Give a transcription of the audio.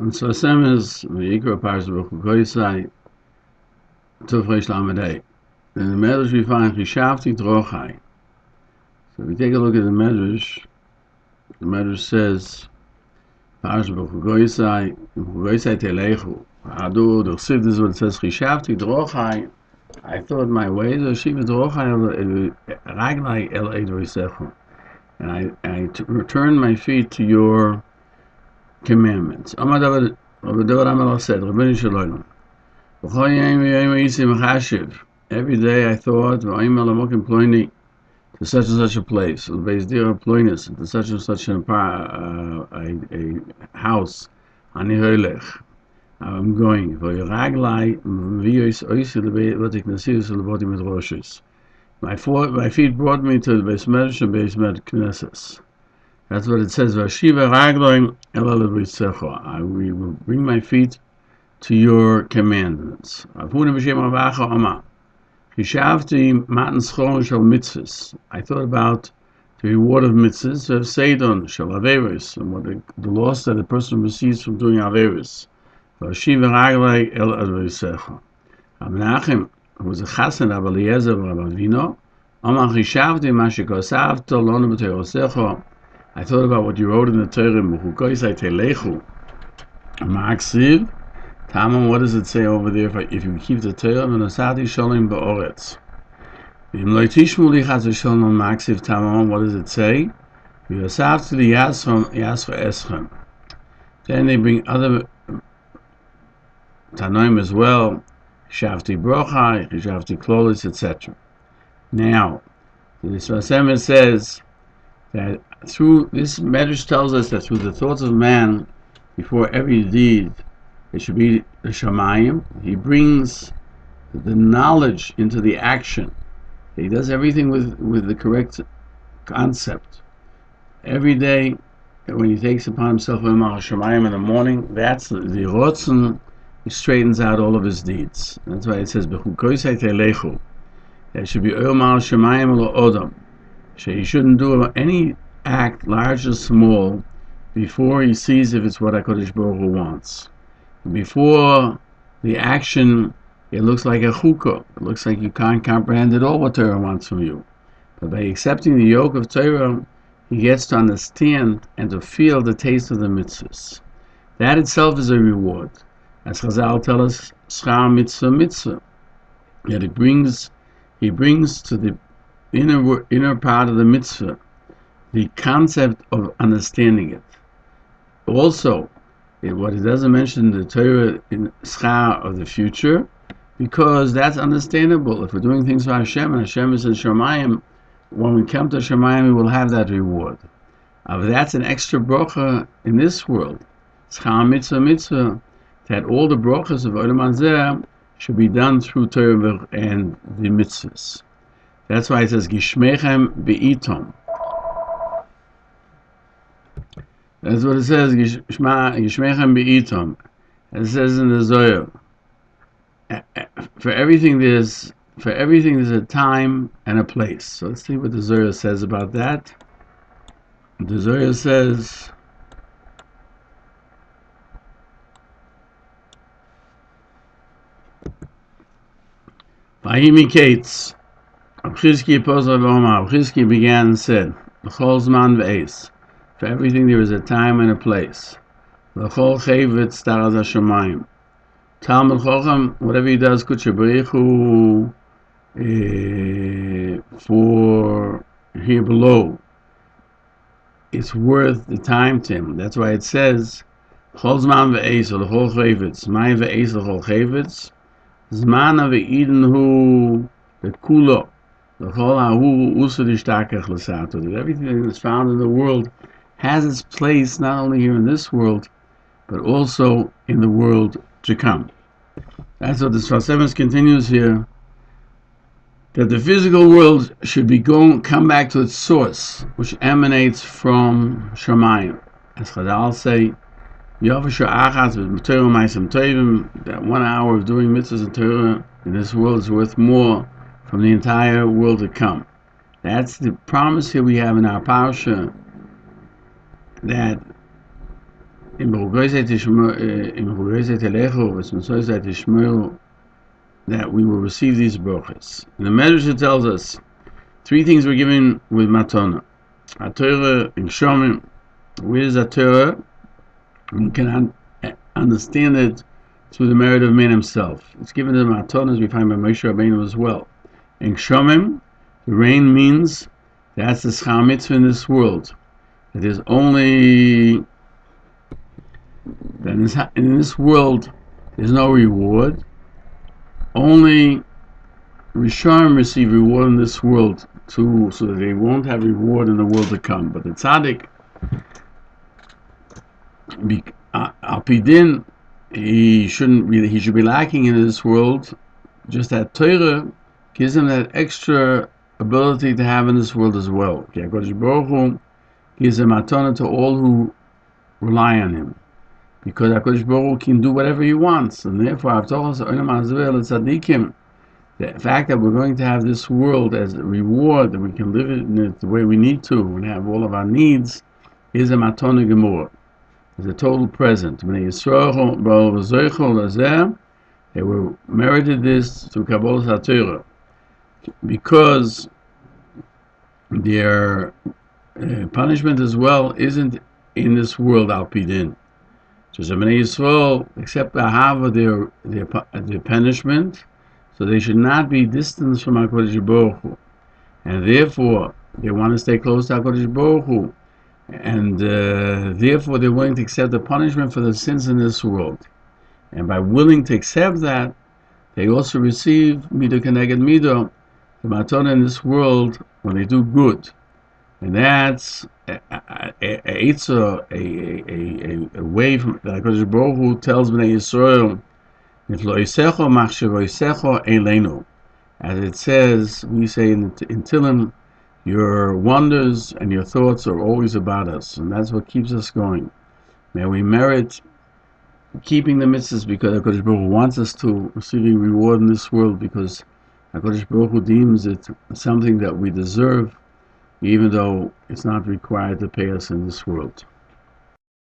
And Sfas Emes, Weekly Parsha Bichukosy, Tufresh Lamed. In the Medrash we find Chishavti Drochai. So if we take a look at the Medrash says, Parsha Bichukosy Telechu. Adu, the Chsiv, this is what it says, Chishavti Drochai. I thought my ways are Shiva Drochai, Raglai El Eidvoisechu. And I returned my feet to your commandments. Amar David Amalach said, Rabbeinu Shalom. Every day I thought, to such and such a place, to such and such a house. I'm going. My feet brought me to the Beis Medrash and Beis Knesses. That's what it says. We will bring my feet to your commandments. I thought about the reward of mitzvahs, and what the loss that a person receives from doing averis. Menachem, who was a chassan of Eliezer of Avino, I thought about what you wrote in the Torah, Tamam, what does it say over there? If you keep the Torah, what does it say? Then they bring other Tanoim as well, Shavti Brochai, Shavti Klolis, etc. Now, the Sfas Emes says that through this Medrash tells us that through the thoughts of man, before every deed, it should be the Shamayim. He brings the knowledge into the action. He does everything with the correct concept. Every day, when he takes upon himself Shamayim in the morning, that's the Rotzen. He straightens out all of his deeds. That's why it says Bichukosy Telechu. It should be Omar Shamayim lo Odom. He shouldn't do any act, large or small, before he sees if it's what HaKadosh Baruch Hu wants. Before the action, it looks like a chukah. It looks like you can't comprehend at all what Torah wants from you. But by accepting the yoke of Torah, he gets to understand and to feel the taste of the mitzvahs. That itself is a reward. As Chazal tell us, schar mitzvah mitzvah. Yet he brings to the inner part of the mitzvah the concept of understanding it. Also, what it doesn't mention the Torah in schar of the future, because that's understandable. If we're doing things for Hashem, and Hashem is in Shamayim, when we come to Shamayim, we will have that reward. That's an extra brocha in this world. Schar mitzvah mitzvah, that all the brochas of Olam Hazeh should be done through Torah and the mitzvahs. That's why it says Gishmechem be'itom. That's what it says, Gishmechem be'itom. It says in the Zohar, for everything there's a time and a place. So let's see what the Zohar says about that. The Zohar says, Vahimi Kates, Abchizki Posar V'Omar, Abchizki began and said, L'chol Zman V'Eis, for everything there is a time and a place. L'chol Chevetz Taras HaShamayim. Talmud Chochem, whatever he does, Kudsha B'Richu, for here below, it's worth the time to him. That's why it says, L'chol Zman V'Eis, or L'chol Chevetz, Mayim V'Eis L'chol Chevetz, Zman V'Eden Hu L'Kulo, L'chol Hahu Usa D'Shtakach L'Sato. That everything that's found in the world has its place not only here in this world, but also in the world to come. That's what the Sfas Emes continues here, that the physical world should come back to its source, which emanates from Shamayim. As Chazal say, that 1 hour of doing mitzvahs and Torah in this world is worth more from the entire world to come. That's the promise here we have in our Parsha, that in that we will receive these brachas. And the Medrash tells us three things were given with matana. A Torah in Shomim. Where is a Torah? We can understand it through the merit of man himself. It's given to the matana, as we find by Moshe Rabbeinu as well. In Shomim, the rain means that's the schar mitzvah in this world. It is only that in this world there's no reward. Only Rishonim receive reward in this world too, so that they won't have reward in the world to come. But the tzaddik, al pi din, he should be lacking in this world. Just that Torah gives him that extra ability to have in this world as well. Okay, HaKadosh Baruch Hu gives a matana to all who rely on him, because HaKadosh Baruch Hu can do whatever he wants, and therefore the fact that we're going to have this world as a reward, that we can live in it the way we need to and have all of our needs, is a matana gemura. It's a total present. They were merited this through Kabbalah HaTorah, because their punishment as well isn't in this world al pi din. So Bnei Yisrael accept the ahava their punishment, so they should not be distanced from HaKadosh Baruch Hu, and therefore they want to stay close to HaKadosh Baruch Hu, and therefore they're willing to accept the punishment for the sins in this world. And by willing to accept that, they also receive midah keneged midah, the matana in this world, when they do good. And that's a way from that HaKadosh Baruch Hu tells Bnei Yisrael, as it says, we say in Tehillim, your wonders and your thoughts are always about us, and that's what keeps us going. May we merit keeping the mitzvahs, because HaKadosh Baruch Hu wants us to receive a reward in this world, because HaKadosh Baruch Hu deems it something that we deserve, even though it's not required to pay us in this world.